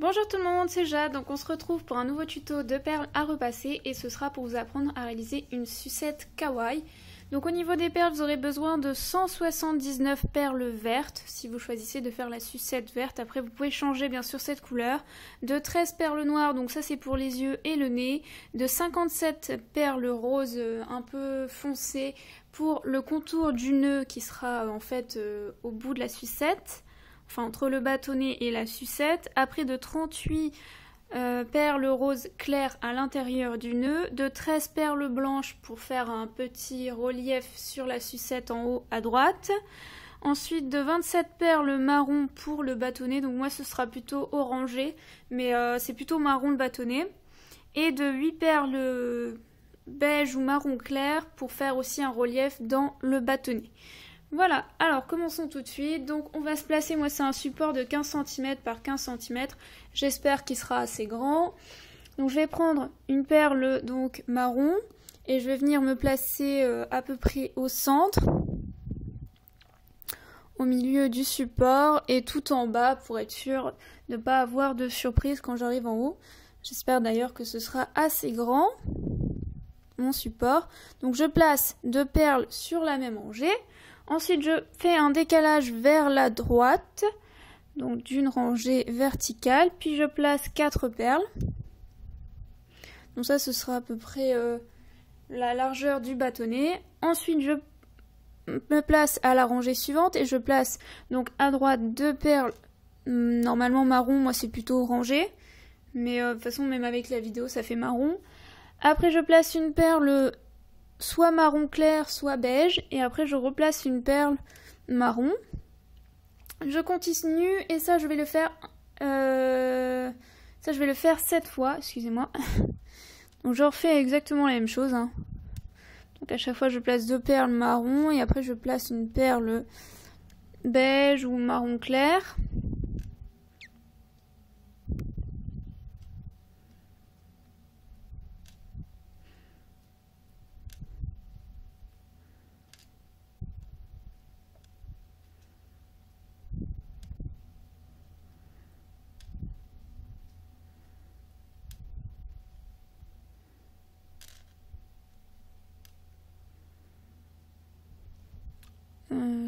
Bonjour tout le monde, c'est Jade, donc on se retrouve pour un nouveau tuto de perles à repasser et ce sera pour vous apprendre à réaliser une sucette kawaii. Donc au niveau des perles, vous aurez besoin de 179 perles vertes si vous choisissez de faire la sucette verte. Après vous pouvez changer bien sûr cette couleur. De 13 perles noires, donc ça c'est pour les yeux et le nez. De 57 perles roses un peu foncées pour le contour du nœud qui sera en fait au bout de la sucette. Enfin entre le bâtonnet et la sucette, après de 38 perles roses claires à l'intérieur du nœud, de 13 perles blanches pour faire un petit relief sur la sucette en haut à droite, ensuite de 27 perles marron pour le bâtonnet, donc moi ce sera plutôt orangé, mais c'est plutôt marron le bâtonnet, et de 8 perles beige ou marron clair pour faire aussi un relief dans le bâtonnet. Voilà, alors commençons tout de suite. Donc on va se placer, moi c'est un support de 15 cm par 15 cm, j'espère qu'il sera assez grand. Donc je vais prendre une perle donc marron et je vais venir me placer à peu près au centre, au milieu du support et tout en bas pour être sûr de ne pas avoir de surprise quand j'arrive en haut. J'espère d'ailleurs que ce sera assez grand, mon support. Donc je place 2 perles sur la même rangée. Ensuite, je fais un décalage vers la droite, donc d'une rangée verticale, puis je place 4 perles. Donc ça, ce sera à peu près la largeur du bâtonnet. Ensuite, je me place à la rangée suivante et je place donc à droite 2 perles, normalement marron, moi c'est plutôt orangé, mais de toute façon, même avec la vidéo, ça fait marron. Après, je place une perle soit marron clair, soit beige, et après je replace une perle marron. Je continue, et ça je vais le faire 7 fois, excusez-moi. Donc je refais exactement la même chose, hein. Donc à chaque fois je place 2 perles marron, et après je place une perle beige ou marron clair.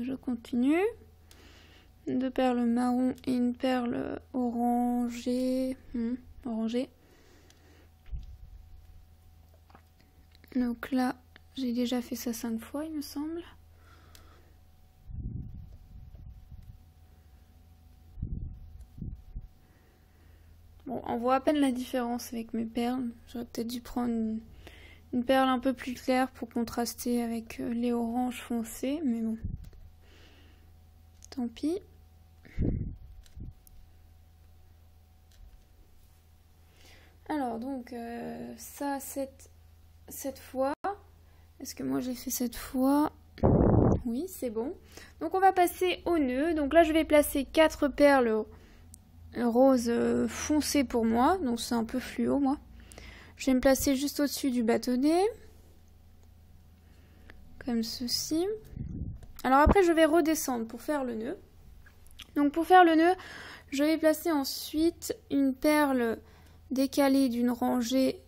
Je continue. 2 perles marron et une perle orangée. Orangée. Donc là, j'ai déjà fait ça 5 fois, il me semble. Bon, on voit à peine la différence avec mes perles. J'aurais peut-être dû prendre une perle un peu plus claire pour contraster avec les oranges foncés, mais bon. Tant pis. Alors donc ça 7 fois. Est-ce que moi j'ai fait 7 fois? Oui, c'est bon. Donc on va passer au nœud. Donc là je vais placer 4 perles roses foncées pour moi. Donc c'est un peu fluo moi. Je vais me placer juste au-dessus du bâtonnet. Comme ceci. Alors après je vais redescendre pour faire le nœud. Donc pour faire le nœud, je vais placer ensuite une perle décalée d'une rangée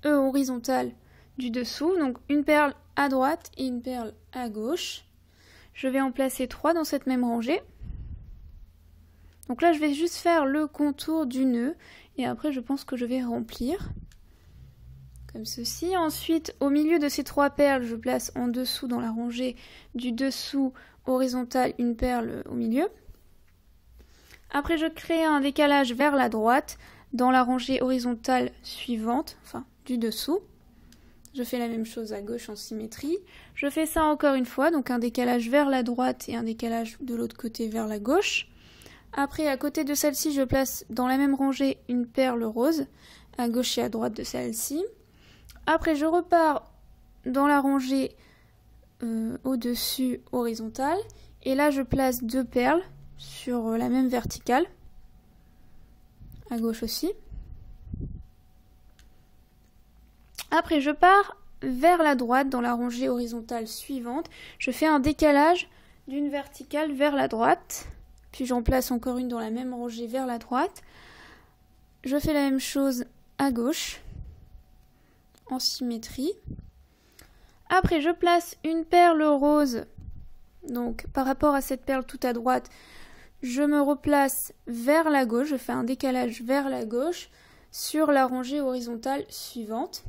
horizontale du dessous. Donc une perle à droite et une perle à gauche. Je vais en placer 3 dans cette même rangée. Donc là je vais juste faire le contour du nœud et après je pense que je vais remplir. Comme ceci. Ensuite, au milieu de ces 3 perles, je place en dessous dans la rangée du dessous horizontal une perle au milieu. Après, je crée un décalage vers la droite dans la rangée horizontale suivante, enfin du dessous. Je fais la même chose à gauche en symétrie. Je fais ça encore une fois, donc un décalage vers la droite et un décalage de l'autre côté vers la gauche. Après, à côté de celle-ci, je place dans la même rangée une perle rose, à gauche et à droite de celle-ci. Après, je repars dans la rangée au-dessus horizontale. Et là, je place 2 perles sur la même verticale. À gauche aussi. Après, je pars vers la droite dans la rangée horizontale suivante. Je fais un décalage d'une verticale vers la droite. Puis j'en place encore une dans la même rangée vers la droite. je fais la même chose à gauche, en symétrie. Après, je place une perle rose. Donc, par rapport à cette perle tout à droite, je me replace vers la gauche. Je fais un décalage vers la gauche sur la rangée horizontale suivante.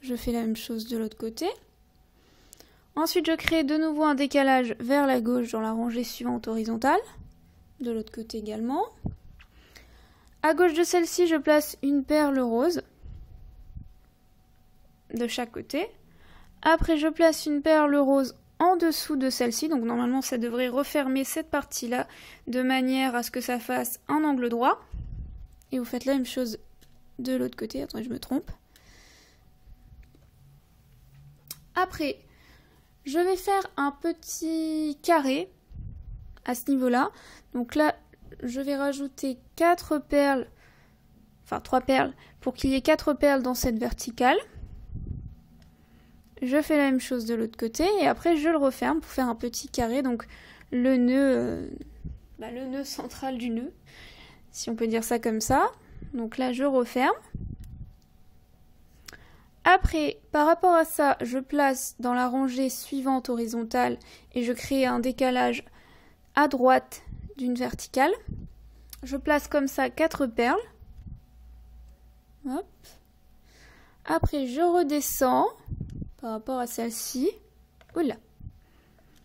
Je fais la même chose de l'autre côté. Ensuite, je crée de nouveau un décalage vers la gauche dans la rangée suivante horizontale. De l'autre côté également. À gauche de celle-ci, je place une perle rose de chaque côté. Après, je place une perle rose en dessous de celle-ci. Donc normalement, ça devrait refermer cette partie-là de manière à ce que ça fasse un angle droit. Et vous faites la même chose de l'autre côté. Attendez, je me trompe. Après, je vais faire un petit carré à ce niveau-là. Donc là, je vais rajouter 4 perles, enfin 3 perles, pour qu'il y ait 4 perles dans cette verticale. Je fais la même chose de l'autre côté et après je le referme pour faire un petit carré, donc le nœud, le nœud central du nœud, si on peut dire ça comme ça. Donc là, je referme. Après, par rapport à ça, je place dans la rangée suivante horizontale et je crée un décalage à droite d'une verticale. Je place comme ça 4 perles. Hop. Après, je redescends par rapport à celle-ci. Oula.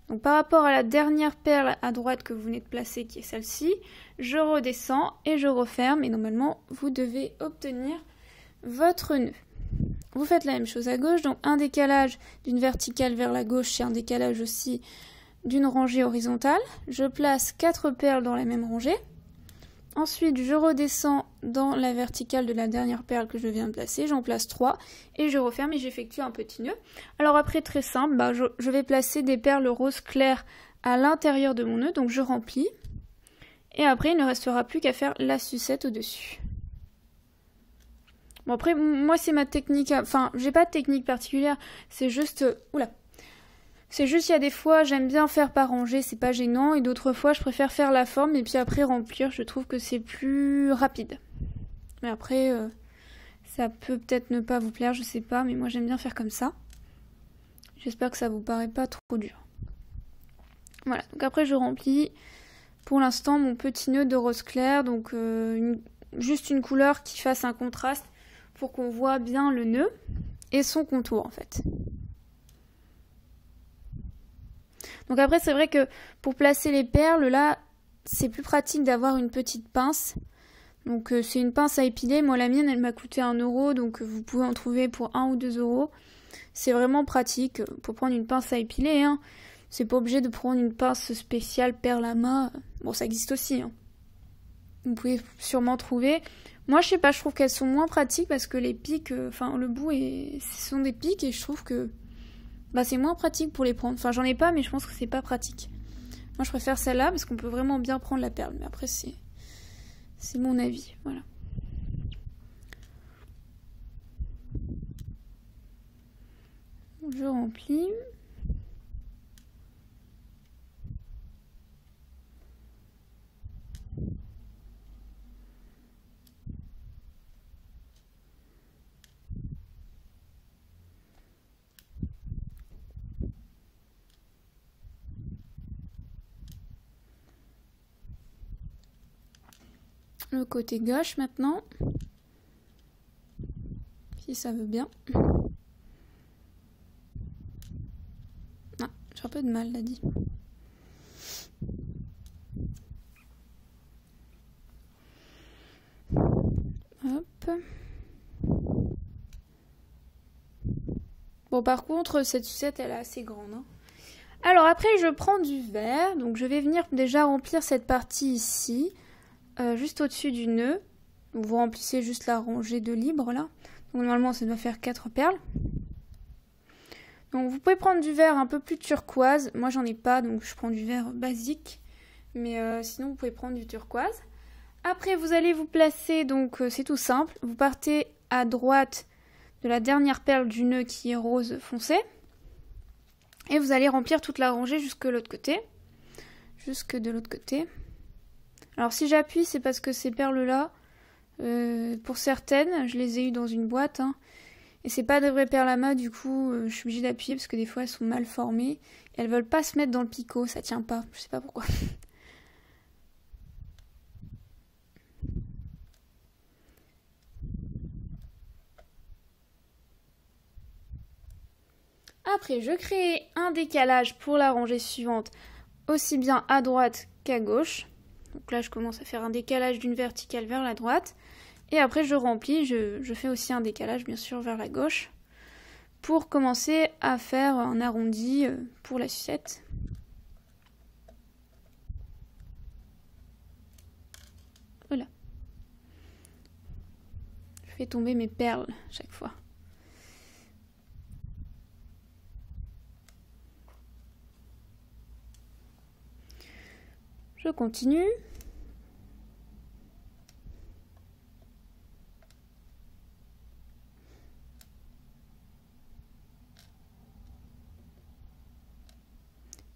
Donc par rapport à la dernière perle à droite que vous venez de placer, qui est celle-ci, je redescends et je referme. Et normalement, vous devez obtenir votre nœud. Vous faites la même chose à gauche, donc un décalage d'une verticale vers la gauche et un décalage aussi d'une rangée horizontale. Je place 4 perles dans la même rangée. Ensuite, je redescends dans la verticale de la dernière perle que je viens de placer. J'en place 3 et je referme et j'effectue un petit nœud. Alors après, très simple, je vais placer des perles roses claires à l'intérieur de mon nœud. Donc je remplis. Et après, il ne restera plus qu'à faire la sucette au-dessus. Bon après, moi c'est ma technique, enfin j'ai pas de technique particulière, c'est juste, c'est juste il y a des fois j'aime bien faire par rangée, c'est pas gênant, et d'autres fois je préfère faire la forme et puis après remplir, je trouve que c'est plus rapide. Mais après, ça peut peut-être ne pas vous plaire, je sais pas, mais moi j'aime bien faire comme ça. J'espère que ça vous paraît pas trop dur. Voilà, donc après je remplis pour l'instant mon petit nœud de rose clair, donc juste une couleur qui fasse un contraste pour qu'on voit bien le nœud et son contour en fait. Donc après c'est vrai que pour placer les perles là c'est plus pratique d'avoir une petite pince. Donc c'est une pince à épiler, moi la mienne elle m'a coûté 1 €, donc vous pouvez en trouver pour 1 ou 2 €. C'est vraiment pratique pour prendre une pince à épiler, hein. C'est pas obligé de prendre une pince spéciale perle à main, bon ça existe aussi, hein. Vous pouvez sûrement trouver. Moi, je sais pas, je trouve qu'elles sont moins pratiques parce que les pics, le bout, ce sont des pics et je trouve que c'est moins pratique pour les prendre. Enfin, j'en ai pas, mais je pense que c'est pas pratique. Moi, je préfère celle-là parce qu'on peut vraiment bien prendre la perle. Mais après, c'est mon avis, voilà. Je remplis. Le côté gauche maintenant, si ça veut bien. Ah, j'ai un peu de mal là dit. Hop. Bon par contre cette sucette elle est assez grande, hein. Alors après je prends du verre, donc je vais venir déjà remplir cette partie ici. Juste au-dessus du nœud. Donc vous remplissez juste la rangée de libre là. Donc normalement ça doit faire 4 perles. Donc vous pouvez prendre du verre un peu plus turquoise. Moi j'en ai pas donc je prends du verre basique. Mais sinon vous pouvez prendre du turquoise. Après vous allez vous placer, donc c'est tout simple. Vous partez à droite de la dernière perle du nœud qui est rose foncé. Et vous allez remplir toute la rangée jusque de l'autre côté. Jusque de l'autre côté. Alors si j'appuie, c'est parce que ces perles-là Pour certaines, je les ai eues dans une boîte. Hein. Et c'est pas des vraies perles à mât, du coup, je suis obligée d'appuyer parce que des fois elles sont mal formées. Et elles veulent pas se mettre dans le picot, ça tient pas. Je sais pas pourquoi. Après, je crée un décalage pour la rangée suivante, aussi bien à droite qu'à gauche. Donc là, je commence à faire un décalage d'une verticale vers la droite. Et après, je remplis, je fais aussi un décalage, bien sûr, vers la gauche, pour commencer à faire un arrondi pour la sucette. Voilà. Je fais tomber mes perles chaque fois. Je continue.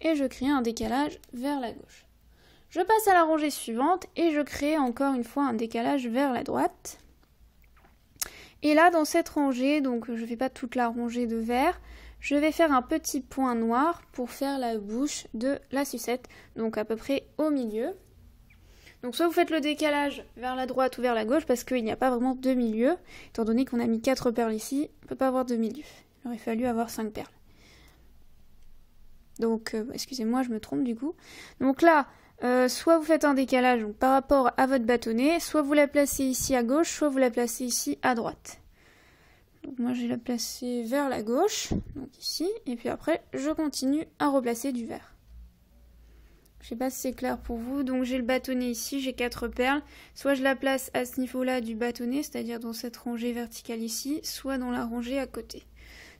Et je crée un décalage vers la gauche. Je passe à la rangée suivante et je crée encore une fois un décalage vers la droite. Et là, dans cette rangée, donc je ne fais pas toute la rangée de vert, je vais faire un petit point noir pour faire la bouche de la sucette, donc à peu près au milieu. Donc soit vous faites le décalage vers la droite ou vers la gauche parce qu'il n'y a pas vraiment de milieu, étant donné qu'on a mis 4 perles ici, on ne peut pas avoir de milieu. Il aurait fallu avoir 5 perles. Donc, excusez-moi, je me trompe du coup. Donc là, soit vous faites un décalage donc, par rapport à votre bâtonnet, soit vous la placez ici à gauche, soit vous la placez ici à droite. Donc moi, je vais la placer vers la gauche, donc ici, et puis après, je continue à replacer du vert. Je sais pas si c'est clair pour vous. Donc j'ai le bâtonnet ici, j'ai 4 perles. Soit je la place à ce niveau-là du bâtonnet, c'est-à-dire dans cette rangée verticale ici, soit dans la rangée à côté.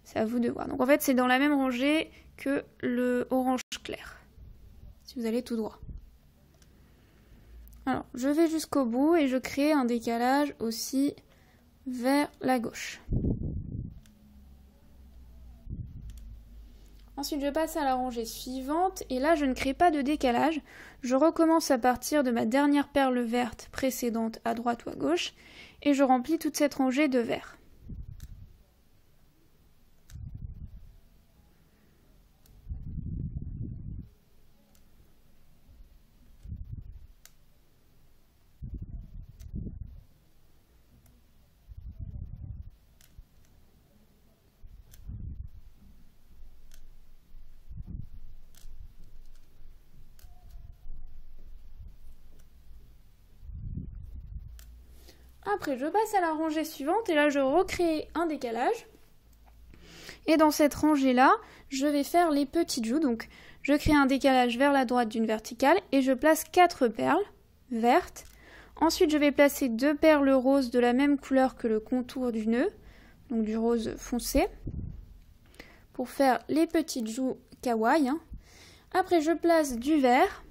C'est à vous de voir. Donc en fait, c'est dans la même rangée que le orange clair, si vous allez tout droit. Alors, je vais jusqu'au bout et je crée un décalage aussi vers la gauche. Ensuite, je passe à la rangée suivante et là, je ne crée pas de décalage. Je recommence à partir de ma dernière perle verte précédente à droite ou à gauche et je remplis toute cette rangée de vert. Après, je passe à la rangée suivante et là, je recrée un décalage. Et dans cette rangée-là, je vais faire les petites joues. Donc, je crée un décalage vers la droite d'une verticale et je place 4 perles vertes. Ensuite, je vais placer 2 perles roses de la même couleur que le contour du nœud, donc du rose foncé, pour faire les petites joues kawaii. Après, je place du vert.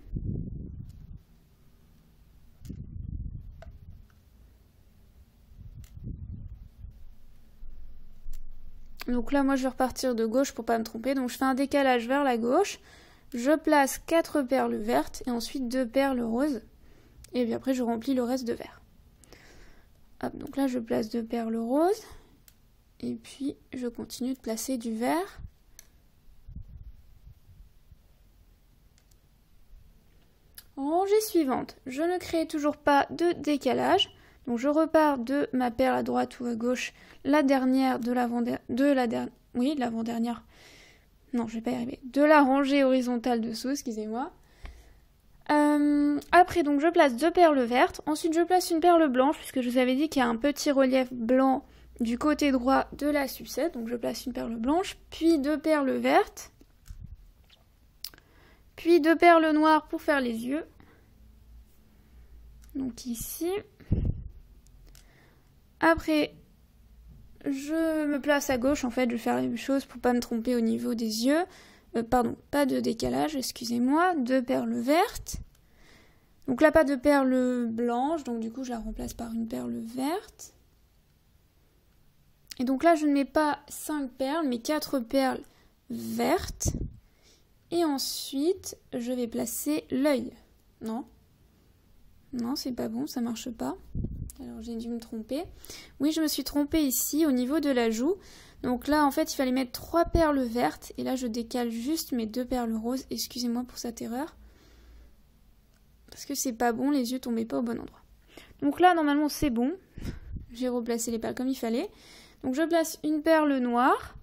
Donc là, moi, je vais repartir de gauche pour pas me tromper. Donc, je fais un décalage vers la gauche. Je place 4 perles vertes et ensuite 2 perles roses. Et puis après, je remplis le reste de vert. Hop, donc là, je place 2 perles roses. Et puis, je continue de placer du vert. Rangée suivante. Je ne crée toujours pas de décalage. Donc je repars de ma perle à droite ou à gauche, la dernière de l'avant-dernière, non je vais pas y arriver, de la rangée horizontale dessous, excusez-moi. Après donc je place 2 perles vertes, ensuite je place une perle blanche, puisque je vous avais dit qu'il y a un petit relief blanc du côté droit de la sucette, donc je place une perle blanche, puis 2 perles vertes, puis 2 perles noires pour faire les yeux, donc ici. Après, je me place à gauche, en fait, je vais faire la même chose pour pas me tromper au niveau des yeux. Pardon, pas de décalage, excusez-moi. 2 perles vertes. Donc là, pas de perles blanches, donc du coup, je la remplace par une perle verte. Et donc là, je ne mets pas 5 perles, mais 4 perles vertes. Et ensuite, je vais placer l'œil. Non, c'est pas bon, ça marche pas. Alors j'ai dû me tromper. Oui, je me suis trompée ici au niveau de la joue. Donc là, en fait, il fallait mettre 3 perles vertes. Et là, je décale juste mes 2 perles roses. Excusez-moi pour cette erreur. Parce que c'est pas bon, les yeux tombaient pas au bon endroit. Donc là, normalement, c'est bon. J'ai replacé les perles comme il fallait. Donc je place une perle noire,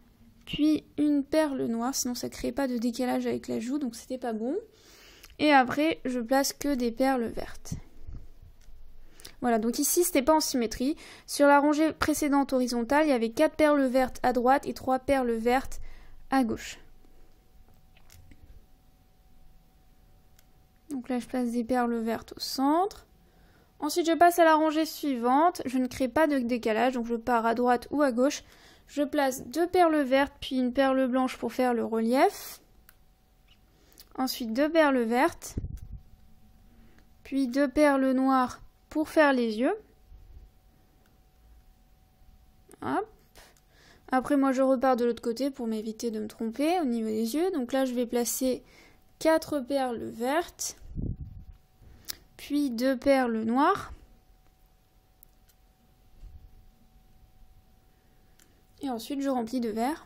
puis une perle noire. Sinon, ça ne crée pas de décalage avec la joue, donc c'était pas bon. Et après, je place que des perles vertes. Voilà, donc ici, c'était pas en symétrie. Sur la rangée précédente horizontale, il y avait 4 perles vertes à droite et 3 perles vertes à gauche. Donc là, je place des perles vertes au centre. Ensuite, je passe à la rangée suivante. Je ne crée pas de décalage, donc je pars à droite ou à gauche. Je place 2 perles vertes, puis une perle blanche pour faire le relief. Ensuite, 2 perles vertes, puis 2 perles noires pour faire les yeux. Hop. Après, moi, je repars de l'autre côté pour m'éviter de me tromper au niveau des yeux. Donc là, je vais placer 4 perles vertes, puis 2 perles noires. Et ensuite, je remplis de vert.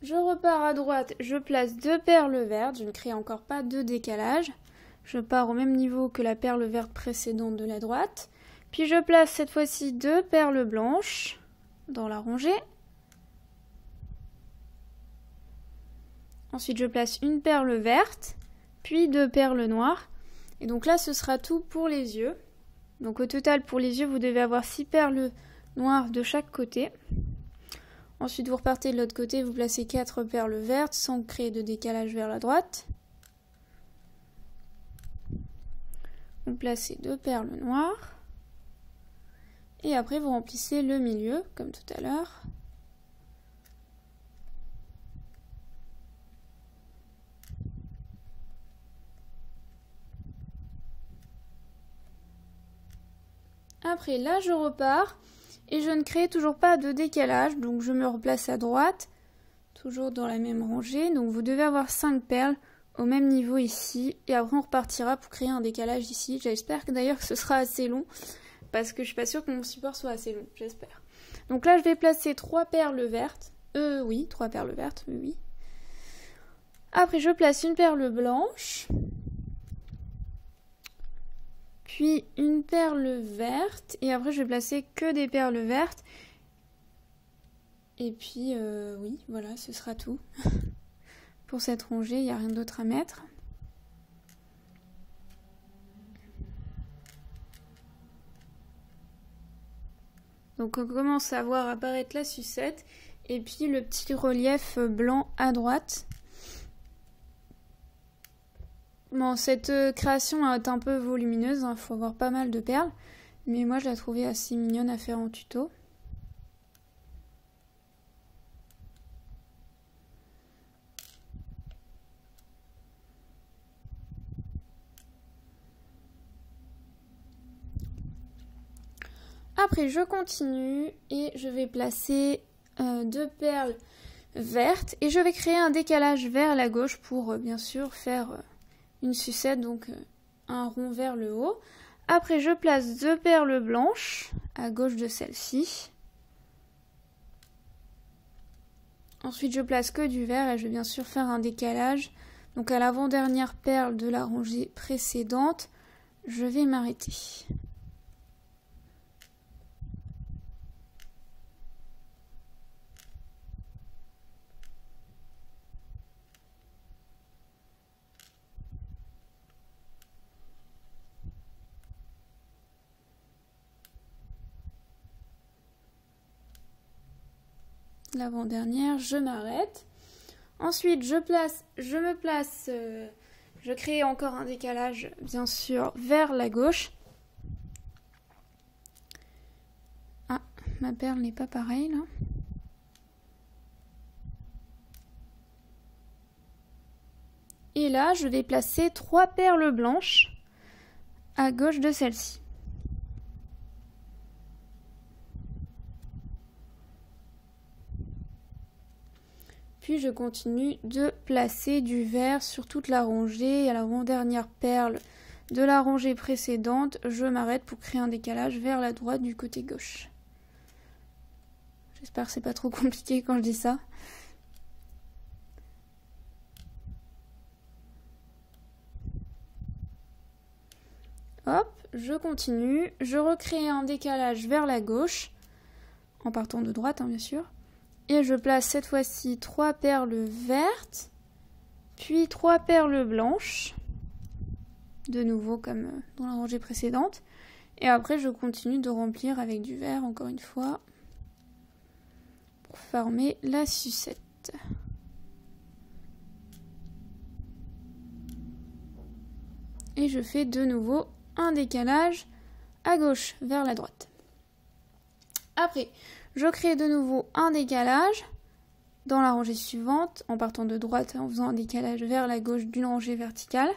Je repars à droite, je place 2 perles vertes, je ne crée encore pas de décalage. Je pars au même niveau que la perle verte précédente de la droite. Puis je place cette fois-ci 2 perles blanches dans la rangée. Ensuite, je place une perle verte, puis 2 perles noires. Et donc là, ce sera tout pour les yeux. Donc au total, pour les yeux, vous devez avoir 6 perles noires de chaque côté. Ensuite, vous repartez de l'autre côté, vous placez 4 perles vertes sans créer de décalage vers la droite. Vous placez 2 perles noires. Et après, vous remplissez le milieu, comme tout à l'heure. Après, là, je repars. Et je ne crée toujours pas de décalage, donc je me replace à droite, toujours dans la même rangée. Donc vous devez avoir 5 perles au même niveau ici. Et après on repartira pour créer un décalage ici. J'espère que d'ailleurs que ce sera assez long, parce que je suis pas sûre que mon support soit assez long, j'espère. Donc là je vais placer 3 perles vertes. Oui, 3 perles vertes, oui. Après je place une perle blanche. Puis une perle verte, et après je vais placer que des perles vertes. Et puis oui, voilà, ce sera tout. Pour cette rangée, il n'y a rien d'autre à mettre. Donc on commence à voir apparaître la sucette, et puis le petit relief blanc à droite. Bon, cette création est un peu volumineuse, il faut avoir pas mal de perles, mais moi je la trouvais assez mignonne à faire en tuto. Après je continue et je vais placer 2 perles vertes et je vais créer un décalage vers la gauche pour bien sûr faire une sucette, donc un rond vers le haut. Après je place 2 perles blanches à gauche de celle-ci. Ensuite je place que du vert et je vais bien sûr faire un décalage. Donc à l'avant-dernière perle de la rangée précédente, je vais m'arrêter. L'avant-dernière, je m'arrête. Ensuite, je crée encore un décalage, bien sûr, vers la gauche. Ah, ma perle n'est pas pareille, là. Et là, je vais placer 3 perles blanches à gauche de celle-ci. Puis je continue de placer du vert sur toute la rangée. Et à l'avant-dernière perle de la rangée précédente, je m'arrête pour créer un décalage vers la droite du côté gauche. J'espère que c'est pas trop compliqué quand je dis ça. Hop, je continue. Je recrée un décalage vers la gauche, en partant de droite, hein, bien sûr. Et je place cette fois-ci 3 perles vertes, puis 3 perles blanches, de nouveau comme dans la rangée précédente. Et après, je continue de remplir avec du vert, encore une fois, pour former la sucette. Et je fais de nouveau un décalage à gauche vers la droite. Après, je crée de nouveau un décalage dans la rangée suivante, en partant de droite, en faisant un décalage vers la gauche d'une rangée verticale.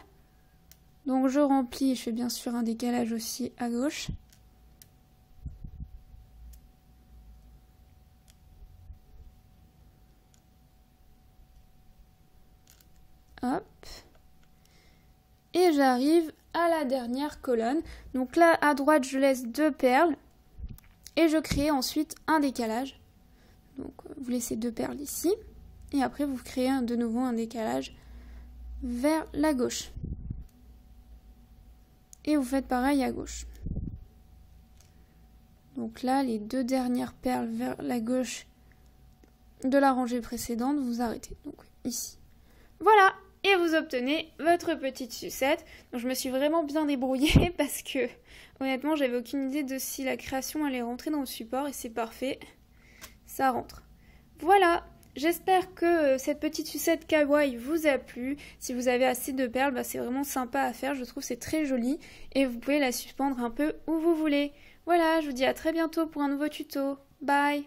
Donc je remplis, je fais bien sûr un décalage aussi à gauche. Hop. Et j'arrive à la dernière colonne. Donc là, à droite, je laisse 2 perles. Et je crée ensuite un décalage. Donc vous laissez 2 perles ici. Et après, vous créez de nouveau un décalage vers la gauche. Et vous faites pareil à gauche. Donc là, les 2 dernières perles vers la gauche de la rangée précédente, vous arrêtez. Donc ici. Voilà! Et vous obtenez votre petite sucette. Donc je me suis vraiment bien débrouillée parce que honnêtement j'avais aucune idée de si la création allait rentrer dans le support et c'est parfait, ça rentre. Voilà, j'espère que cette petite sucette kawaii vous a plu. Si vous avez assez de perles, bah, c'est vraiment sympa à faire, je trouve c'est très joli et vous pouvez la suspendre un peu où vous voulez. Voilà, je vous dis à très bientôt pour un nouveau tuto. Bye!